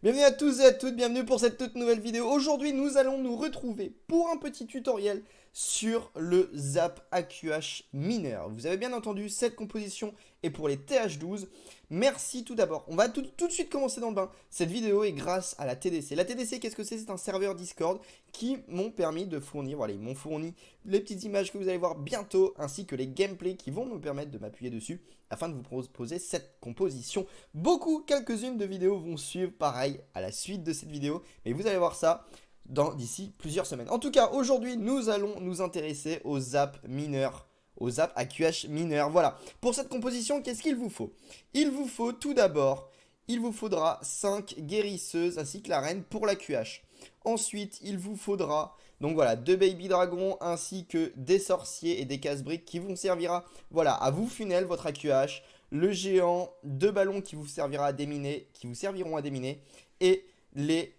Bienvenue à tous et à toutes, bienvenue pour cette toute nouvelle vidéo. Aujourd'hui, nous allons nous retrouver pour un petit tutoriel sur le Zap AQH mineur. Vous avez bien entendu, cette composition est pour les TH12. Merci tout d'abord. On va tout de suite commencer dans le bain. Cette vidéo est grâce à la TDC. La TDC, qu'est-ce que c'est? C'est un serveur Discord qui m'ont permis de fournir, voilà, ils m'ont fourni les petites images que vous allez voir bientôt, ainsi que les gameplays qui vont me permettre de m'appuyer dessus afin de vous proposer cette composition. Quelques-unes de vidéos vont suivre pareil à la suite de cette vidéo, mais vous allez voir ça d'ici plusieurs semaines. En tout cas, aujourd'hui, nous allons nous intéresser au Zap mineur, au Zap AQH mineur. Voilà. Pour cette composition, qu'est-ce qu'il vous faut? Il vous faut tout d'abord, il vous faudra 5 guérisseuses ainsi que la reine pour la QH. Ensuite, il vous faudra donc voilà, 2 baby dragons ainsi que des sorciers et des casse-briques qui vous servira voilà, à vous funnel votre AQH, le géant, 2 ballons qui vous servira à déminer, qui vous serviront à déminer et les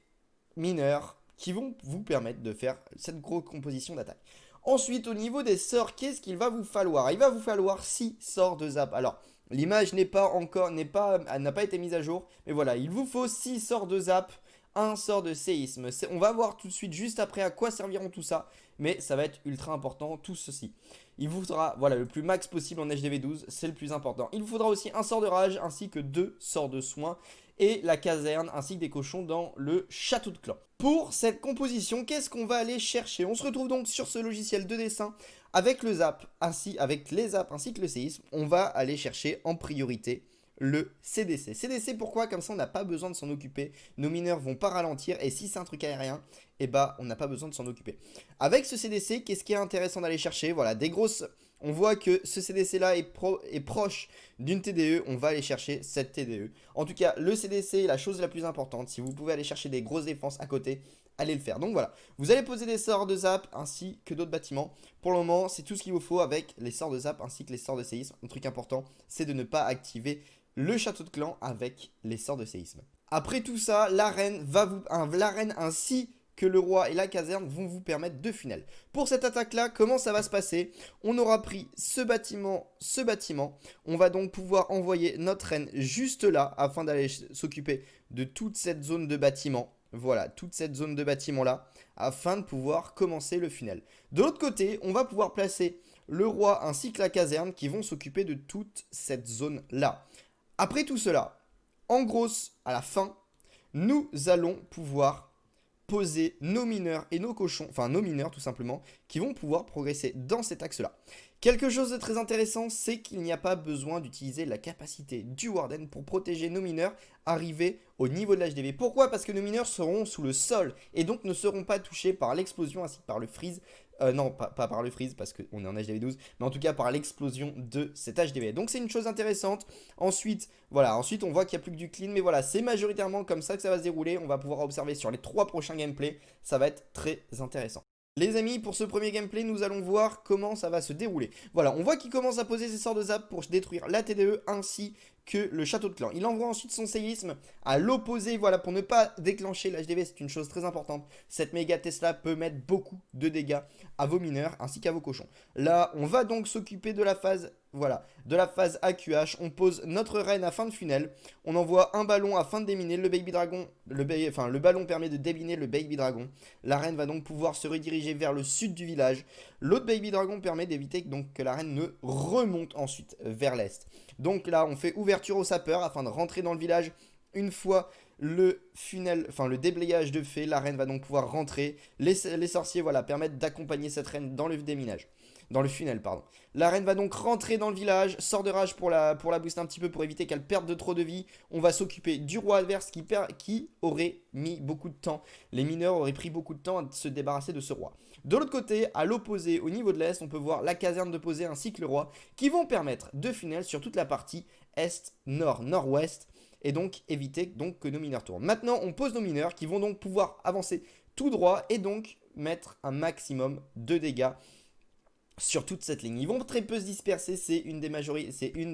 mineurs qui vont vous permettre de faire cette grosse composition d'attaque. Ensuite, au niveau des sorts, qu'est-ce qu'il va vous falloir? Il va vous falloir 6 sorts de zap. Alors, l'image n'a pas été mise à jour, mais voilà, il vous faut 6 sorts de zap, un sort de séisme. On va voir tout de suite, juste après, à quoi serviront tout ça, mais ça va être ultra important, tout ceci. Il vous faudra, voilà, le plus max possible en HDV12, c'est le plus important. Il vous faudra aussi un sort de rage, ainsi que 2 sorts de soins, et la caserne, ainsi que des cochons dans le château de clan. Pour cette composition, qu'est-ce qu'on va aller chercher? On se retrouve donc sur ce logiciel de dessin avec le zap, avec les zaps ainsi que le séisme. On va aller chercher en priorité le CDC. CDC, pourquoi? Comme ça, on n'a pas besoin de s'en occuper. Nos mineurs vont pas ralentir. Et si c'est un truc aérien, eh ben, on n'a pas besoin de s'en occuper. Avec ce CDC, qu'est-ce qui est intéressant d'aller chercher? Voilà, des grosses... On voit que ce CDC-là est proche d'une TDE. On va aller chercher cette TDE. En tout cas, le CDC est la chose la plus importante. Si vous pouvez aller chercher des grosses défenses à côté, allez le faire. Donc voilà, vous allez poser des sorts de zap ainsi que d'autres bâtiments. Pour le moment, c'est tout ce qu'il vous faut avec les sorts de zap ainsi que les sorts de séisme. Un truc important, c'est de ne pas activer le château de clan avec les sorts de séisme. Après tout ça, l'arène ainsi que le roi et la caserne vont vous permettre de funnel. Pour cette attaque-là, comment ça va se passer? On aura pris ce bâtiment. On va donc pouvoir envoyer notre reine juste là afin d'aller s'occuper de toute cette zone de bâtiment. Voilà, toute cette zone de bâtiment-là afin de pouvoir commencer le funnel. De l'autre côté, on va pouvoir placer le roi ainsi que la caserne qui vont s'occuper de toute cette zone-là. Après tout cela, en gros, à la fin, nous allons pouvoir poser nos mineurs et nos cochons, enfin nos mineurs tout simplement, qui vont pouvoir progresser dans cet axe-là. Quelque chose de très intéressant, c'est qu'il n'y a pas besoin d'utiliser la capacité du Warden pour protéger nos mineurs arrivés au niveau de l'HDV. Pourquoi? Parce que nos mineurs seront sous le sol et donc ne seront pas touchés par l'explosion ainsi que par le freeze. Non, pas par le freeze parce qu'on est en HDV12, mais en tout cas par l'explosion de cet HDV. Donc c'est une chose intéressante. Ensuite, voilà, ensuite on voit qu'il n'y a plus que du clean, mais voilà, c'est majoritairement comme ça que ça va se dérouler. On va pouvoir observer sur les 3 prochains gameplays, ça va être très intéressant. Les amis, pour ce premier gameplay, nous allons voir comment ça va se dérouler. Voilà, on voit qu'il commence à poser ses sorts de zap pour détruire la TDE ainsi que le château de clan. Il envoie ensuite son séisme à l'opposé, voilà, pour ne pas déclencher l'HDV, c'est une chose très importante. Cette méga Tesla peut mettre beaucoup de dégâts à vos mineurs ainsi qu'à vos cochons. Là, on va donc s'occuper de la phase, voilà, de la phase AQH. On pose notre reine à fin de funnel. On envoie un ballon afin de déminer le baby dragon. Le ballon permet de déminer le baby dragon. La reine va donc pouvoir se rediriger vers le sud du village. L'autre baby dragon permet d'éviter donc que la reine ne remonte ensuite vers l'est. Donc là, on fait ouverture au sapeur afin de rentrer dans le village. Une fois le funnel, enfin le déblayage de fait, la reine va donc pouvoir rentrer. Les sorciers, voilà, permettent d'accompagner cette reine dans le déminage. Dans le funnel, pardon. La reine va donc rentrer dans le village, sort de rage pour la booster un petit peu pour éviter qu'elle perde de trop de vie. On va s'occuper du roi adverse qui aurait mis beaucoup de temps. Les mineurs auraient pris beaucoup de temps à se débarrasser de ce roi. De l'autre côté, à l'opposé, au niveau de l'est, on peut voir la caserne de posée ainsi que le roi qui vont permettre de funnel sur toute la partie est, nord, nord-ouest et donc éviter donc que nos mineurs tournent. Maintenant, on pose nos mineurs qui vont donc pouvoir avancer tout droit et donc mettre un maximum de dégâts sur toute cette ligne. Ils vont très peu se disperser, c'est une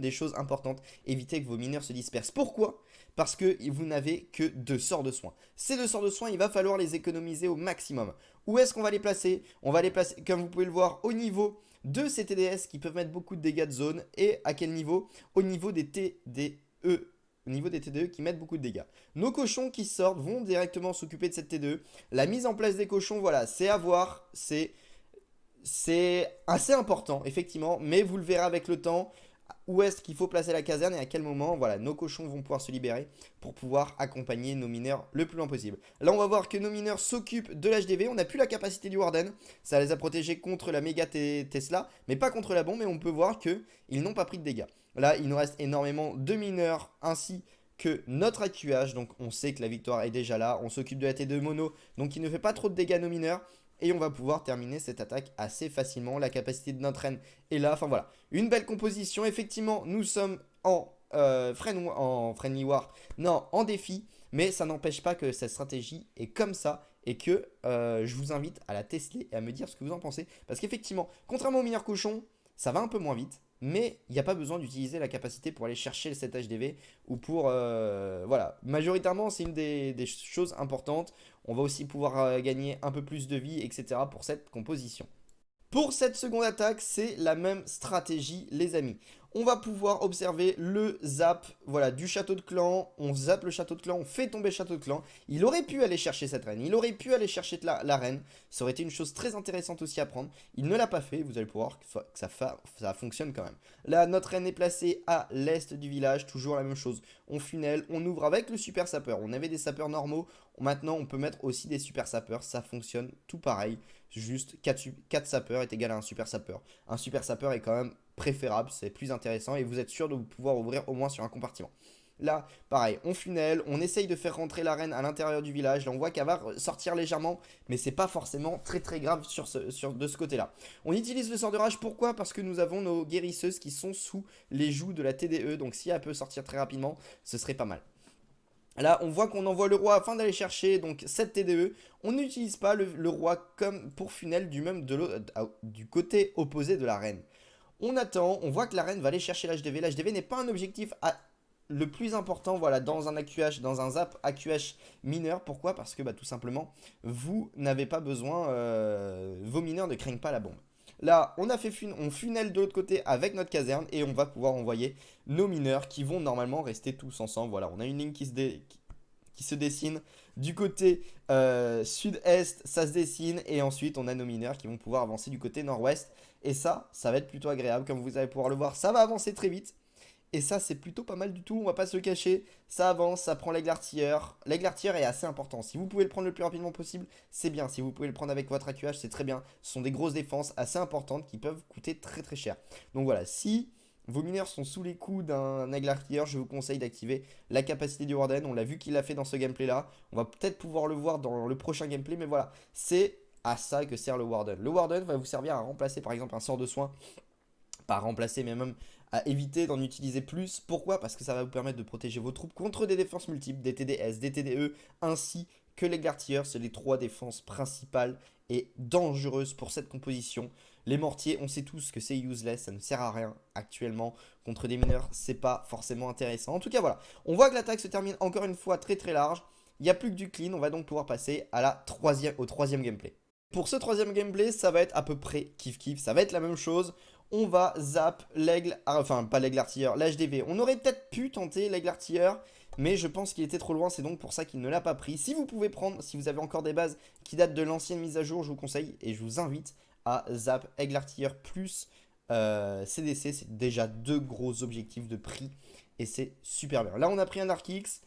des choses importantes. Évitez que vos mineurs se dispersent. Pourquoi? Parce que vous n'avez que 2 sorts de soins. Ces 2 sorts de soins, il va falloir les économiser au maximum. Où est-ce qu'on va les placer? On va les placer, comme vous pouvez le voir, au niveau de ces TDS qui peuvent mettre beaucoup de dégâts de zone. Et à quel niveau? Au niveau des TDE au niveau des TDE qui mettent beaucoup de dégâts. Nos cochons qui sortent vont directement s'occuper de cette TDE. La mise en place des cochons, voilà, c'est à voir, c'est assez important, effectivement, mais vous le verrez avec le temps. Où est-ce qu'il faut placer la caserne et à quel moment, voilà, nos cochons vont pouvoir se libérer pour pouvoir accompagner nos mineurs le plus loin possible. Là, on va voir que nos mineurs s'occupent de l'HDV. On n'a plus la capacité du Warden. Ça les a protégés contre la méga Tesla, mais pas contre la bombe. Et on peut voir qu'ils n'ont pas pris de dégâts. Là, il nous reste énormément de mineurs ainsi que notre AQH. Donc, on sait que la victoire est déjà là. On s'occupe de la T2 mono, donc il ne fait pas trop de dégâts à nos mineurs. Et on va pouvoir terminer cette attaque assez facilement. La capacité de notre reine est là. Enfin voilà, une belle composition. Effectivement, nous sommes en friendly war. Non, en défi. Mais ça n'empêche pas que cette stratégie est comme ça. Et que je vous invite à la tester et à me dire ce que vous en pensez. Parce qu'effectivement, contrairement aux mineurs cochons, ça va un peu moins vite. Mais il n'y a pas besoin d'utiliser la capacité pour aller chercher le 7 HDV ou pour... voilà, majoritairement c'est une des choses importantes. On va aussi pouvoir gagner un peu plus de vie, etc. pour cette composition. Pour cette seconde attaque, c'est la même stratégie, les amis. On va pouvoir observer le zap, voilà, du château de clan. On zappe le château de clan, on fait tomber le château de clan. Il aurait pu aller chercher cette reine, il aurait pu aller chercher la reine. Ça aurait été une chose très intéressante aussi à prendre. Il ne l'a pas fait, vous allez pouvoir que ça fonctionne quand même. Là, notre reine est placée à l'est du village, toujours la même chose. On funnel, on ouvre avec le super sapeur. On avait des sapeurs normaux, maintenant on peut mettre aussi des super sapeurs. Ça fonctionne tout pareil. Juste 4 sapeurs est égal à un super sapeur. Un super sapeur est quand même préférable, c'est plus intéressant et vous êtes sûr de pouvoir ouvrir au moins sur un compartiment. Là, pareil, on funnel, on essaye de faire rentrer la reine à l'intérieur du village. Là, on voit qu'elle va sortir légèrement, mais c'est pas forcément très grave de ce côté-là. On utilise le sort de rage, pourquoi? Parce que nous avons nos guérisseuses qui sont sous les joues de la TDE, donc si elle peut sortir très rapidement, ce serait pas mal. Là, on voit qu'on envoie le roi afin d'aller chercher donc cette TDE. On n'utilise pas le roi comme pour funnel du côté opposé de la reine. On attend, on voit que la reine va aller chercher l'HDV. L'HDV n'est pas un objectif le plus important, voilà, dans un AQH, dans un zap AQH mineur. Pourquoi? Parce que tout simplement, vous n'avez pas besoin, vos mineurs ne craignent pas la bombe. Là, on funnel de l'autre côté avec notre caserne et on va pouvoir envoyer nos mineurs qui vont normalement rester tous ensemble. Voilà, on a une ligne qui se dessine du côté sud-est, ça se dessine et ensuite on a nos mineurs qui vont pouvoir avancer du côté nord-ouest et ça va être plutôt agréable comme vous allez pouvoir le voir, ça va avancer très vite et ça c'est plutôt pas mal du tout, on va pas se le cacher, ça avance, ça prend l'aigle artilleur est assez important, si vous pouvez le prendre le plus rapidement possible, c'est bien, si vous pouvez le prendre avec votre AQH c'est très bien, ce sont des grosses défenses assez importantes qui peuvent coûter très cher, donc voilà, si vos mineurs sont sous les coups d'un aigle artilleur, je vous conseille d'activer la capacité du Warden. On l'a vu qu'il l'a fait dans ce gameplay là. On va peut-être pouvoir le voir dans le prochain gameplay. Mais voilà, c'est à ça que sert le Warden. Le Warden va vous servir à remplacer par exemple un sort de soin. Pas à remplacer mais même à éviter d'en utiliser plus. Pourquoi? Parce que ça va vous permettre de protéger vos troupes contre des défenses multiples, des TDS, des TDE, ainsi que l'aigle artilleur. C'est les 3 défenses principales et dangereuses pour cette composition. Les mortiers, on sait tous que c'est useless, ça ne sert à rien actuellement. Contre des mineurs, c'est pas forcément intéressant. En tout cas, voilà. On voit que l'attaque se termine encore une fois très large. Il n'y a plus que du clean. On va donc pouvoir passer à au troisième gameplay. Pour ce troisième gameplay, ça va être à peu près kiff. Ça va être la même chose. On va zap l'aigle, enfin pas l'aigle artilleur, l'HDV. On aurait peut-être pu tenter l'aigle artilleur, mais je pense qu'il était trop loin, c'est donc pour ça qu'il ne l'a pas pris. Si vous pouvez prendre, si vous avez encore des bases qui datent de l'ancienne mise à jour, je vous conseille et je vous invite à zap aigle artilleur plus CDC. C'est déjà 2 gros objectifs de prix et c'est super bien. Là on a pris un Arc X.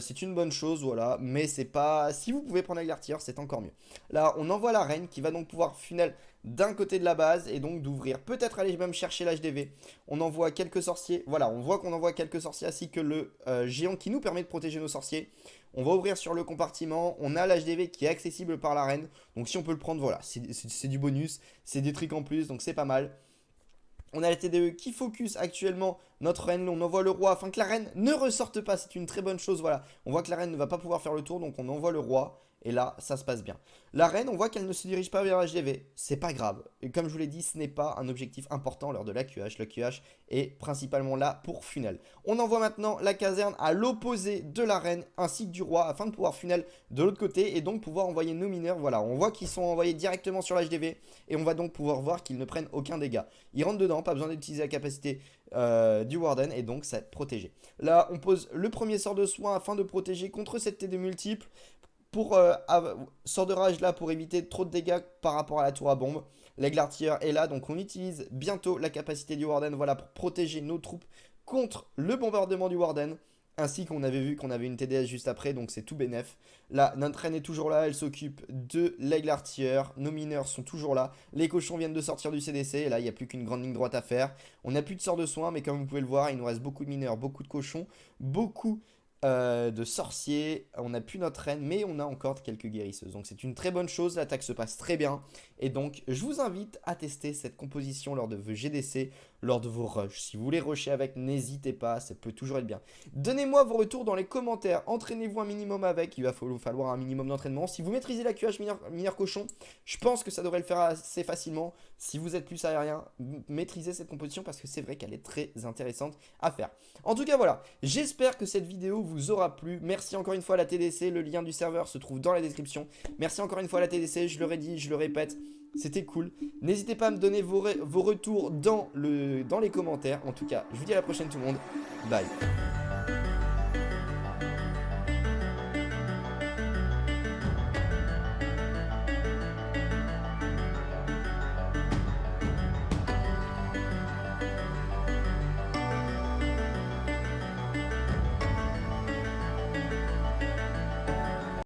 C'est une bonne chose, voilà, mais c'est pas... Si vous pouvez prendre l'aigle artilleur, c'est encore mieux. Là, on envoie la reine qui va donc pouvoir funnel d'un côté de la base et donc d'ouvrir, peut-être aller même chercher l'HDV. On envoie quelques sorciers, voilà, on voit qu'on envoie quelques sorciers ainsi que le géant qui nous permet de protéger nos sorciers. On va ouvrir sur le compartiment, on a l'HDV qui est accessible par la reine, donc si on peut le prendre, voilà, c'est du bonus, c'est des trucs en plus, donc c'est pas mal. On a la TDE qui focus actuellement notre reine. On envoie le roi afin que la reine ne ressorte pas. C'est une très bonne chose, voilà. On voit que la reine ne va pas pouvoir faire le tour, donc on envoie le roi. Et là, ça se passe bien. La reine, on voit qu'elle ne se dirige pas vers l'HDV. C'est pas grave. Et comme je vous l'ai dit, ce n'est pas un objectif important lors de l'AQH. L'AQH est principalement là pour funnel. On envoie maintenant la caserne à l'opposé de la reine ainsi que du roi afin de pouvoir funnel de l'autre côté et donc pouvoir envoyer nos mineurs. Voilà, on voit qu'ils sont envoyés directement sur l'HDV et on va donc pouvoir voir qu'ils ne prennent aucun dégât. Ils rentrent dedans, pas besoin d'utiliser la capacité du Warden et donc ça va être protégé. Là, on pose le premier sort de soin afin de protéger contre cette T2 multiple. Pour sort de rage là pour éviter trop de dégâts par rapport à la tour à bombe. L'aigle artilleur est là, donc on utilise bientôt la capacité du Warden, voilà, pour protéger nos troupes contre le bombardement du Warden. Ainsi qu'on avait vu qu'on avait une TDS juste après, donc c'est tout bénef. Là, notre reine est toujours là, elle s'occupe de l'aigle artilleur. Nos mineurs sont toujours là. Les cochons viennent de sortir du CDC, et là, il n'y a plus qu'une grande ligne droite à faire. On n'a plus de sort de soin, mais comme vous pouvez le voir, il nous reste beaucoup de mineurs, beaucoup de cochons, beaucoup de sorciers. On n'a plus notre reine, mais on a encore quelques guérisseuses. Donc c'est une très bonne chose, l'attaque se passe très bien. Et donc, je vous invite à tester cette composition lors de vos GDC, lors de vos rushs. Si vous voulez rusher avec, n'hésitez pas, ça peut toujours être bien. Donnez-moi vos retours dans les commentaires. Entraînez-vous un minimum avec, il va falloir un minimum d'entraînement. Si vous maîtrisez la QH mineur cochon, je pense que ça devrait le faire assez facilement. Si vous êtes plus aérien, maîtrisez cette composition parce que c'est vrai qu'elle est très intéressante à faire. En tout cas, voilà, j'espère que cette vidéo vous aura plu. Merci encore une fois à la TDC, le lien du serveur se trouve dans la description. Merci encore une fois à la TDC, je le redis, je le répète. C'était cool. N'hésitez pas à me donner vos retours dans les commentaires. En tout cas, je vous dis à la prochaine tout le monde. Bye.